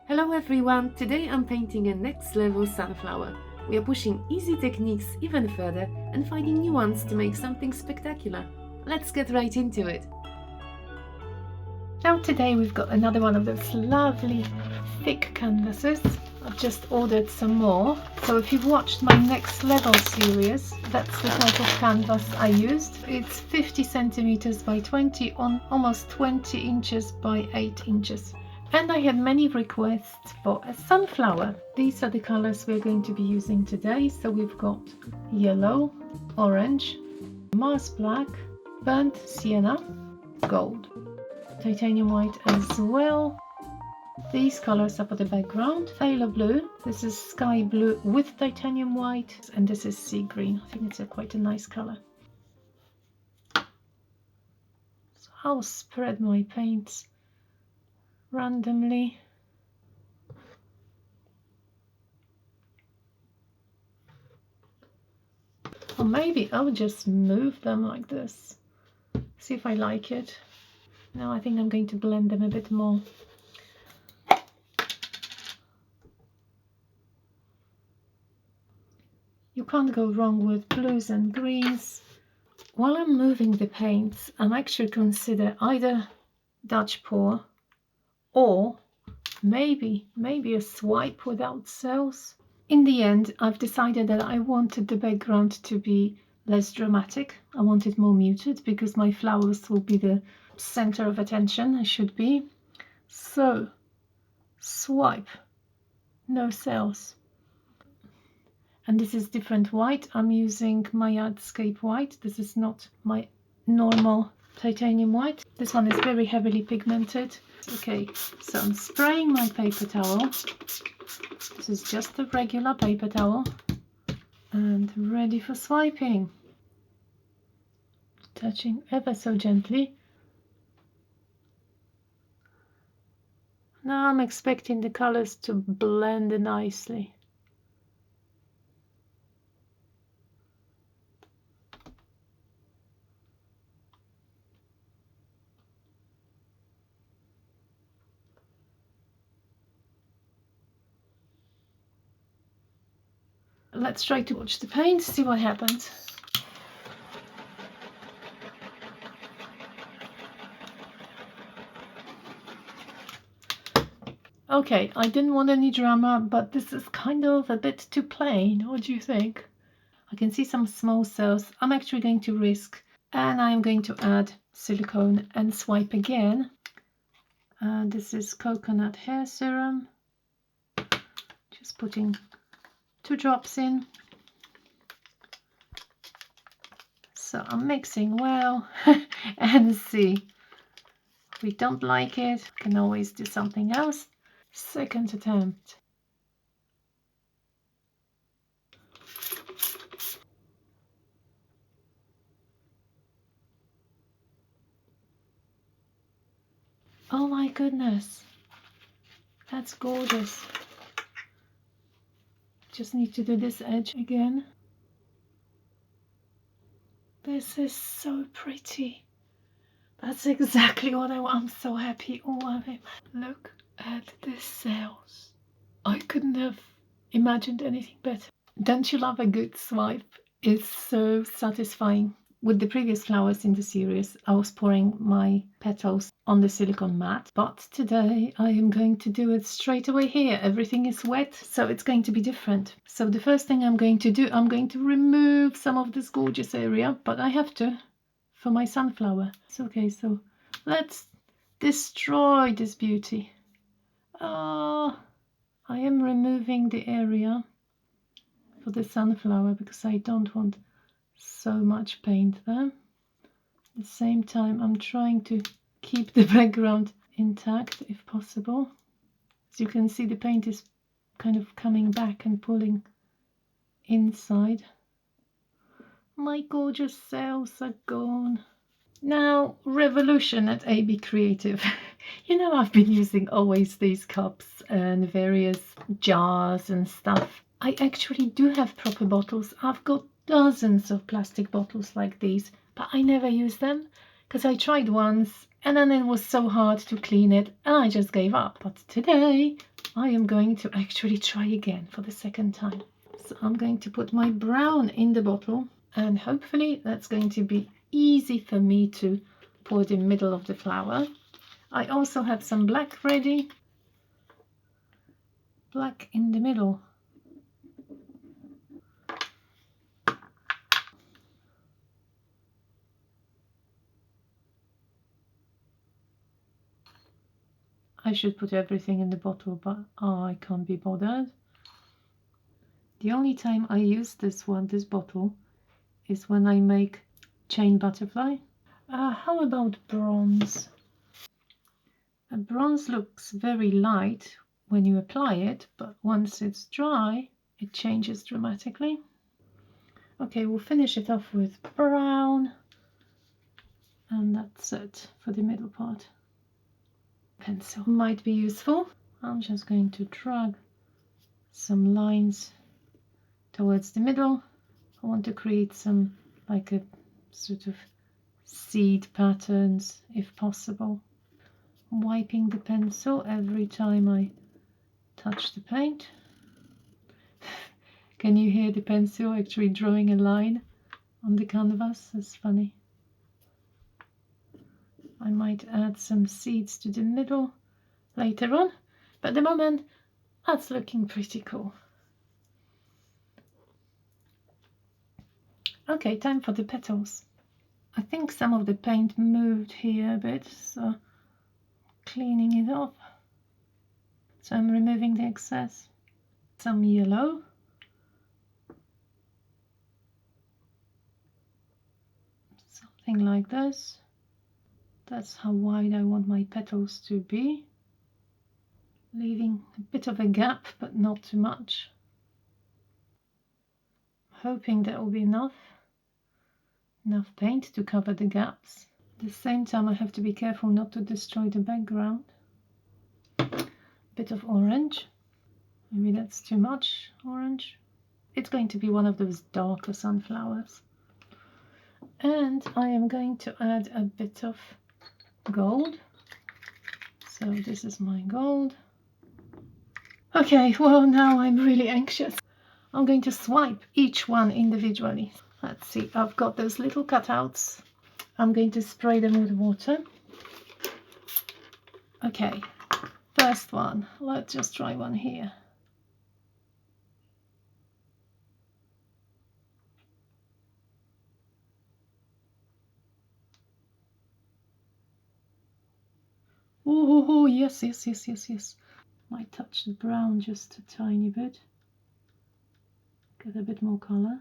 Hello everyone, today I'm painting a next level sunflower. We are pushing easy techniques even further and finding new ones to make something spectacular. Let's get right into it. Now today we've got another one of those lovely thick canvases. I've just ordered some more. So if you've watched my next level series, that's the type of canvas I used. It's 50 centimeters by 20 on almost 20 inches by 8 inches. And I had many requests for a sunflower. These are the colors we're going to be using today. So we've got yellow, orange, Mars black, burnt sienna, gold, titanium white as well. These colors are for the background. Phthalo blue, this is sky blue with titanium white, and this is sea green. I think it's quite a nice color. So I'll spread my paints randomly. Or maybe I'll just move them like this. See if I like it. Now I think I'm going to blend them a bit more. You can't go wrong with blues and greens. While I'm moving the paints, I'm actually consider either Dutch pour or maybe a swipe without cells. In the end, I've decided that I wanted the background to be less dramatic. I want it more muted because my flowers will be the center of attention. I should be. So, swipe, no cells. And this is different white. I'm using my Artscape white. This is not my normal titanium white. This one is very heavily pigmented. Okay, so I'm spraying my paper towel. This is just a regular paper towel. And ready for swiping. Touching ever so gently. Now I'm expecting the colors to blend nicely. Let's try to watch the paint, see what happens. Okay, I didn't want any drama, but this is kind of a bit too plain. What do you think? I can see some small cells. I'm actually going to risk, and I'm going to add silicone and swipe again. This is coconut hair serum. Just putting 2 drops in. So I'm mixing well and see. If we don't like it, can always do something else. Second attempt. Oh my goodness, that's gorgeous. Just need to do this edge again. This is so pretty. That's exactly what I want. I'm so happy. Oh, I mean, look at the cells. I couldn't have imagined anything better. Don't you love a good swipe? It's so satisfying. With the previous flowers in the series, I was pouring my petals on the silicone mat, but today I am going to do it straight away here. Everything is wet, so it's going to be different. So the first thing I'm going to do, I'm going to remove some of this gorgeous area, but I have to for my sunflower. It's okay, so let's destroy this beauty. I am removing the area for the sunflower because I don't want so much paint there. At the same time, I'm trying to keep the background intact if possible. As you can see, the paint is kind of coming back and pulling inside. My gorgeous cells are gone. Now, revolution at AB Creative. You know, I've been using always these cups and various jars and stuff. I actually do have proper bottles. I've got dozens of plastic bottles like these, but I never use them because I tried once and then it was so hard to clean it and I just gave up. But today I am going to actually try again for the second time. So I'm going to put my brown in the bottle, and hopefully that's going to be easy for me to pour the middle of the flower. I also have some black ready. Black in the middle. I should put everything in the bottle, but I can't be bothered. The only time I use this bottle, is when I make chain butterfly. How about bronze? Bronze looks very light when you apply it, but once it's dry, it changes dramatically. Okay, we'll finish it off with brown, and that's it for the middle part. Pencil might be useful. I'm just going to drag some lines towards the middle. I want to create some like a sort of seed patterns if possible. I'm wiping the pencil every time I touch the paint. Can you hear the pencil actually drawing a line on the canvas? That's funny. I might add some seeds to the middle later on, but at the moment that's looking pretty cool. Okay, time for the petals. I think some of the paint moved here a bit, so cleaning it off. So I'm removing the excess. Some yellow. Something like this. That's how wide I want my petals to be. Leaving a bit of a gap, but not too much. Hoping that will be enough paint to cover the gaps. At the same time, I have to be careful not to destroy the background. Bit of orange. Maybe that's too much orange. It's going to be one of those darker sunflowers. And I am going to add a bit of gold. So this is my gold. Okay, well now I'm really anxious. I'm going to swipe each one individually. Let's see, I've got those little cutouts. I'm going to spray them with water. Okay, first one. Let's just try one here. Oh, yes. Might touch the brown just a tiny bit. Get a bit more color.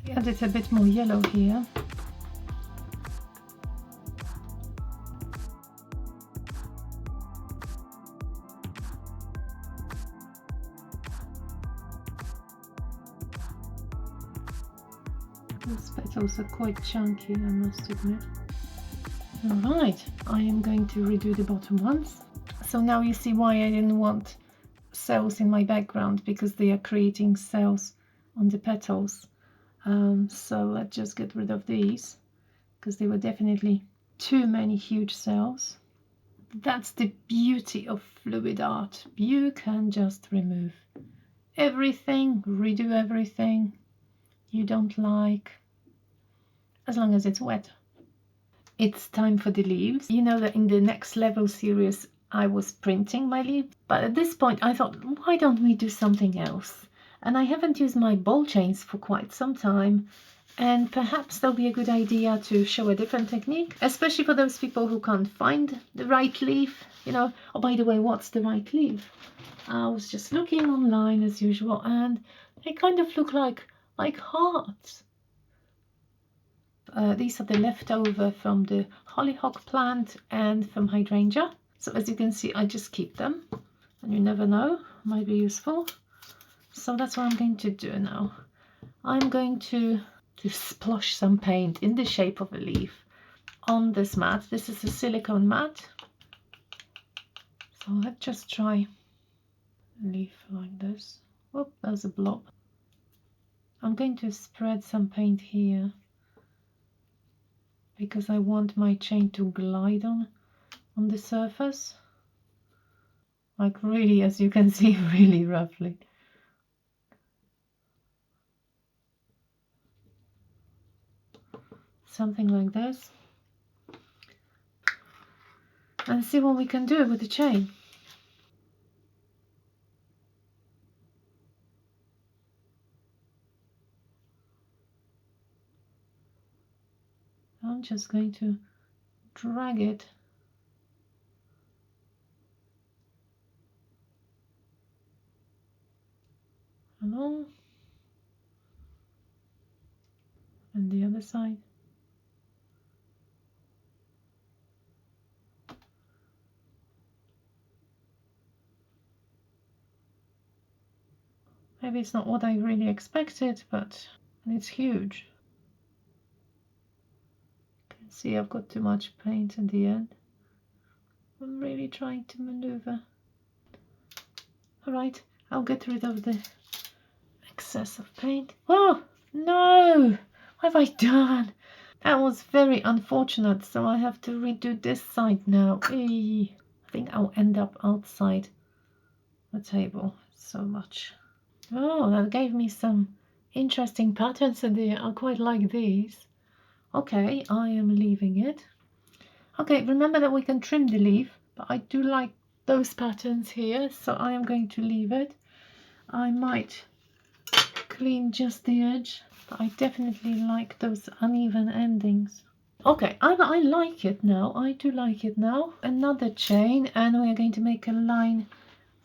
I added a bit more yellow here. These petals are quite chunky, I must admit. Alright, I am going to redo the bottom ones. So now you see why I didn't want cells in my background, because they are creating cells on the petals. So let's just get rid of these, because they were definitely too many huge cells. That's the beauty of fluid art. You can just remove everything, redo everything you don't like, as long as it's wet. It's time for the leaves. You know that in the Next Level series I was printing my leaves, but at this point I thought, why don't we do something else? And I haven't used my ball chains for quite some time, and perhaps that'll be a good idea to show a different technique, especially for those people who can't find the right leaf, you know. Oh, by the way, what's the right leaf? I was just looking online as usual, and they kind of look like hearts. These are the leftover from the hollyhock plant and from hydrangea. So as you can see, I just keep them, and you never know, might be useful. So that's what I'm going to do now. I'm going to splosh some paint in the shape of a leaf on this mat. This is a silicone mat. So let's just try a leaf like this. there's a blob. I'm going to spread some paint here because I want my chain to glide on the surface. Like really, as you can see, really roughly. Something like this. And see what we can do with the chain. I'm just going to drag it along, and the other side. Maybe it's not what I really expected, but it's huge. You can see I've got too much paint in the end. I'm really trying to maneuver. Alright, I'll get rid of the excess of paint. Oh, no! What have I done? That was very unfortunate, so I have to redo this side now. Eey. I think I'll end up outside the table so much. Oh, that gave me some interesting patterns in there. I quite like these. Okay, I am leaving it. Okay, remember that we can trim the leaf, but I do like those patterns here, so I am going to leave it. I might clean just the edge, but I definitely like those uneven endings. Okay, I like it now. I do like it now. Another chain, and we are going to make a line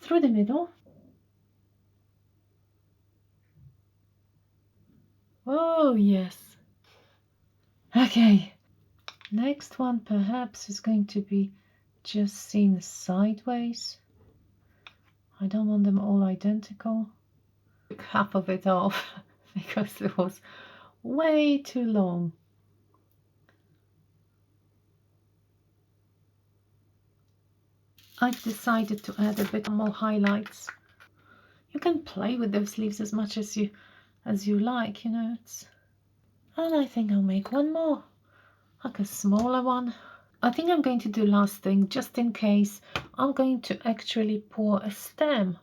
through the middle. Oh, yes. Okay. Next one perhaps is going to be just seen sideways. I don't want them all identical. Took half of it off because it was way too long. I've decided to add a bit more highlights. You can play with those leaves as much as you like, you know. And I think I'll make one more, like a smaller one. I think I'm going to do last thing, just in case. I'm going to actually pour a stem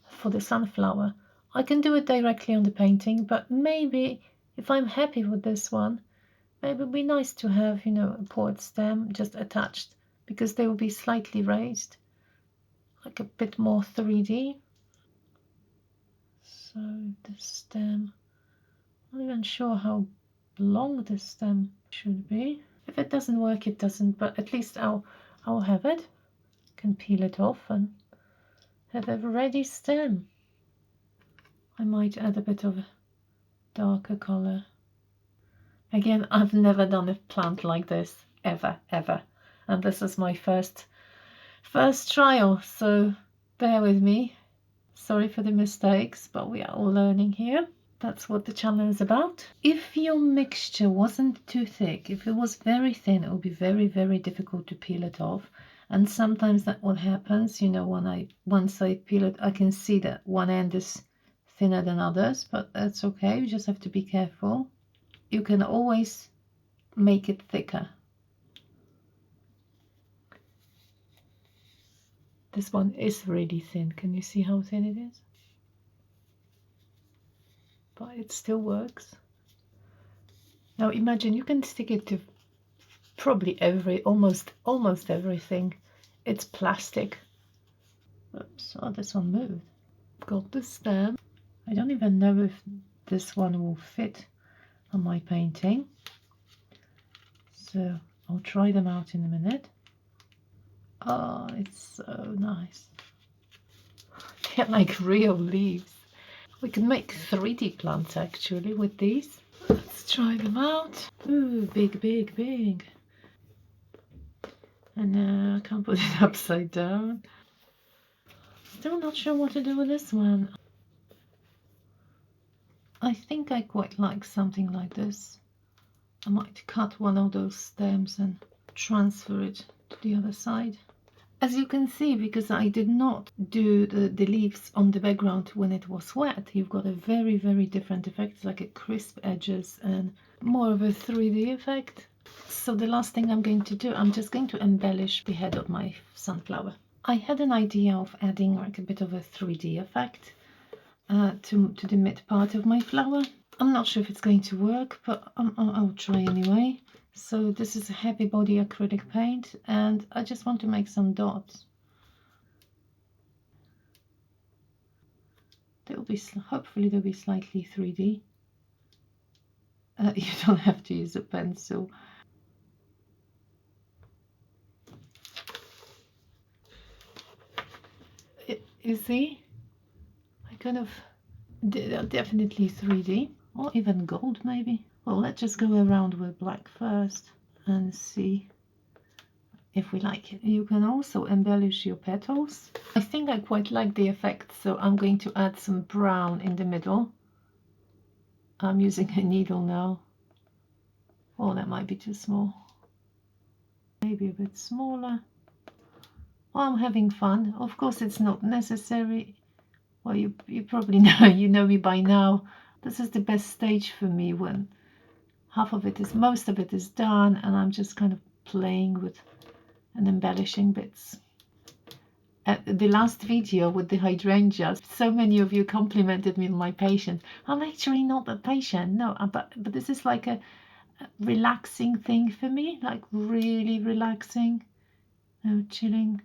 for the sunflower. I can do it directly on the painting, but maybe if I'm happy with this one, maybe it would be nice to have, you know, a poured stem just attached, because they will be slightly raised, like a bit more 3D. So the stem, I'm not even sure how long the stem should be. If it doesn't work, it doesn't, but at least I'll have it. Can peel it off and have a ready stem. I might add a bit of a darker color. Again, I've never done a plant like this ever, and this is my first trial, so bear with me. Sorry for the mistakes, but we are all learning here. That's what the channel is about. If your mixture wasn't too thick, if it was very thin, it would be very, very difficult to peel it off. And sometimes that's what happens, you know, once I peel it, I can see that one end is thinner than others, but that's okay. You just have to be careful. You can always make it thicker. This one is really thin. Can you see how thin it is? But it still works. Now imagine you can stick it to probably almost everything. It's plastic. Oops, oh, this one moved. Got the stem. I don't even know if this one will fit on my painting, so I'll try them out in a minute. Oh, it's so nice. They're like real leaves. We can make 3D plants actually with these. Let's try them out. Ooh, big, big, big. And now I can't put it upside down. Still not sure what to do with this one. I think I quite like something like this. I might cut one of those stems and transfer it to the other side. As you can see, because I did not do the leaves on the background when it was wet, you've got a very, very different effect, like a crisp edges and more of a 3D effect. So the last thing I'm going to do, I'm just going to embellish the head of my sunflower. I had an idea of adding like a bit of a 3D effect to the mid part of my flower. I'm not sure if it's going to work, but I'll try anyway. So this is a heavy body acrylic paint, and I just want to make some dots. They'll be, hopefully they'll be slightly 3D. You don't have to use a pencil. You see? I kind of did definitely 3D, or even gold maybe. Well, let's just go around with black first and see if we like it. You can also embellish your petals. I think I quite like the effect, so I'm going to add some brown in the middle. I'm using a needle now. Oh, that might be too small. Maybe a bit smaller. Well, I'm having fun. Of course, it's not necessary. Well, you probably know, you know me by now. This is the best stage for me, when most of it is done, and I'm just kind of playing with and embellishing bits. At the last video with the hydrangeas, so many of you complimented me on my patience. I'm actually not that patient, no, but this is like a relaxing thing for me, like really relaxing. Chilling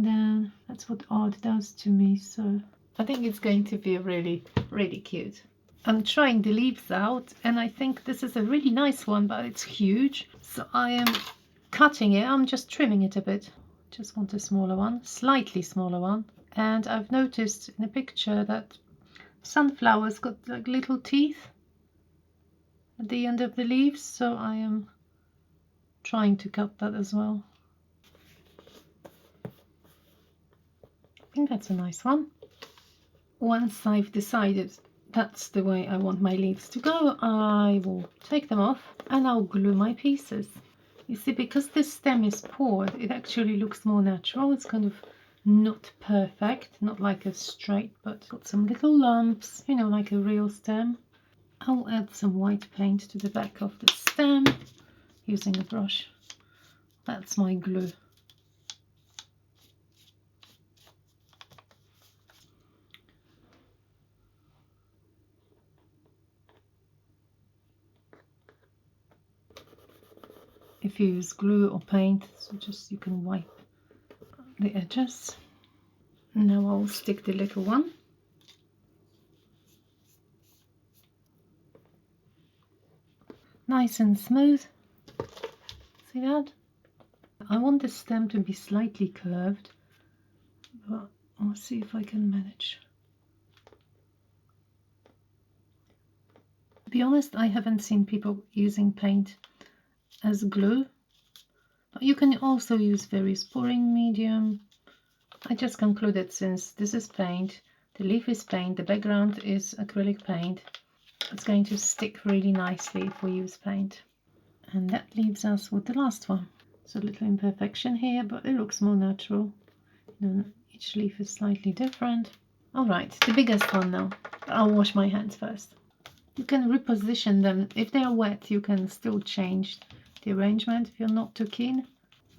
down. That's what art does to me, so I think it's going to be really, really cute. I'm trying the leaves out, and I think this is a really nice one, but it's huge, so I am cutting it. I'm just trimming it a bit. Just want a smaller one, slightly smaller one. And I've noticed in a picture that sunflowers got like little teeth at the end of the leaves, so I am trying to cut that as well. I think that's a nice one. Once I've decided that's the way I want my leaves to go, I will take them off and I'll glue my pieces. You see, because this stem is poured, it actually looks more natural. It's kind of not perfect, not like a straight, but got some little lumps, you know, like a real stem. I'll add some white paint to the back of the stem using a brush. That's my glue. If you use glue or paint, so just you can wipe the edges. Now I'll stick the little one. Nice and smooth. See that? I want the stem to be slightly curved, but I'll see if I can manage. To be honest, I haven't seen people using paint as glue, but you can also use various pouring medium. I just concluded, since this is paint, the leaf is paint, the background is acrylic paint, it's going to stick really nicely if we use paint. And that leaves us with the last one. So a little imperfection here, but it looks more natural. You know, each leaf is slightly different. All right, the biggest one now. I'll wash my hands first. You can reposition them. If they are wet, you can still change the arrangement if you're not too keen.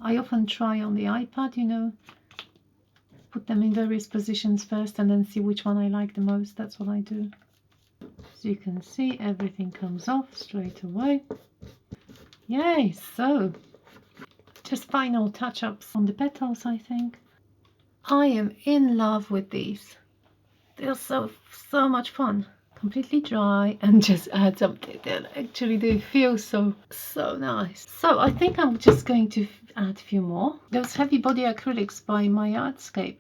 I often try on the iPad, you know, put them in various positions first and then see which one I like the most. That's what I do. So you can see everything comes off straight away. Yay! So just final touch-ups on the petals, I think. I am in love with these. They're so much fun. Completely dry and just add something. Actually, they feel so nice. So I think I'm just going to add a few more. Those heavy body acrylics by My Artscape,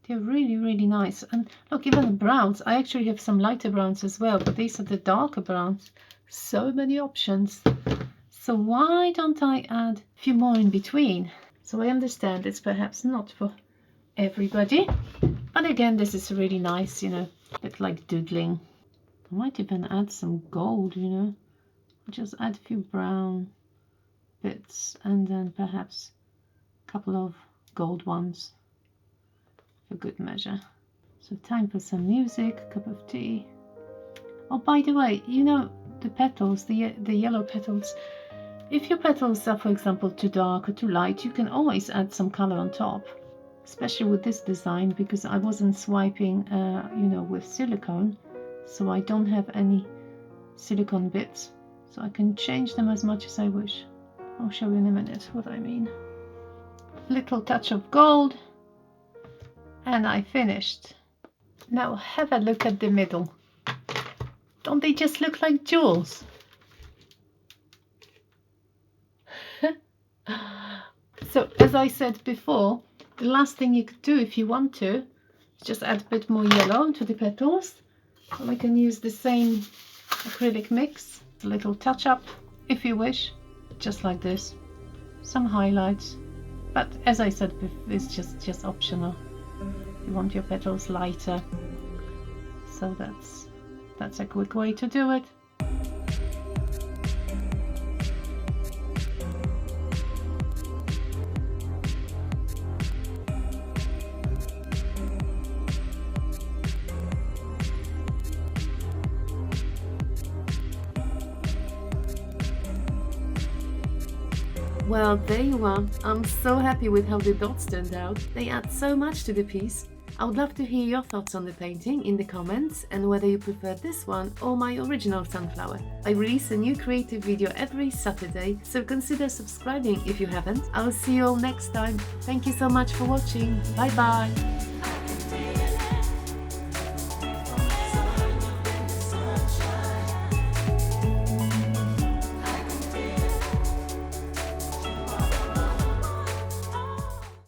they're really nice. And look, even the browns, I actually have some lighter browns as well, but these are the darker browns. So many options. So why don't I add a few more in between? So I understand it's perhaps not for everybody, but again, this is really nice, you know, a bit like doodling. I might even add some gold, you know, just add a few brown bits and then perhaps a couple of gold ones for good measure. So time for some music, cup of tea. Oh, by the way, you know the petals, the yellow petals. If your petals are, for example, too dark or too light, you can always add some color on top. Especially with this design, because I wasn't swiping, with silicone, so I don't have any silicone bits. So I can change them as much as I wish. I'll show you in a minute what I mean. Little touch of gold, and I finished. Now have a look at the middle. Don't they just look like jewels? So as I said before, the last thing you could do if you want to is just add a bit more yellow to the petals. So we can use the same acrylic mix, a little touch up if you wish, just like this. Some highlights, but as I said, it's just optional. You want your petals lighter, so that's a quick way to do it. Well, there you are. I'm so happy with how the dots turned out. They add so much to the piece. I would love to hear your thoughts on the painting in the comments and whether you prefer this one or my original sunflower. I release a new creative video every Saturday, so consider subscribing if you haven't. I'll see you all next time. Thank you so much for watching. Bye bye!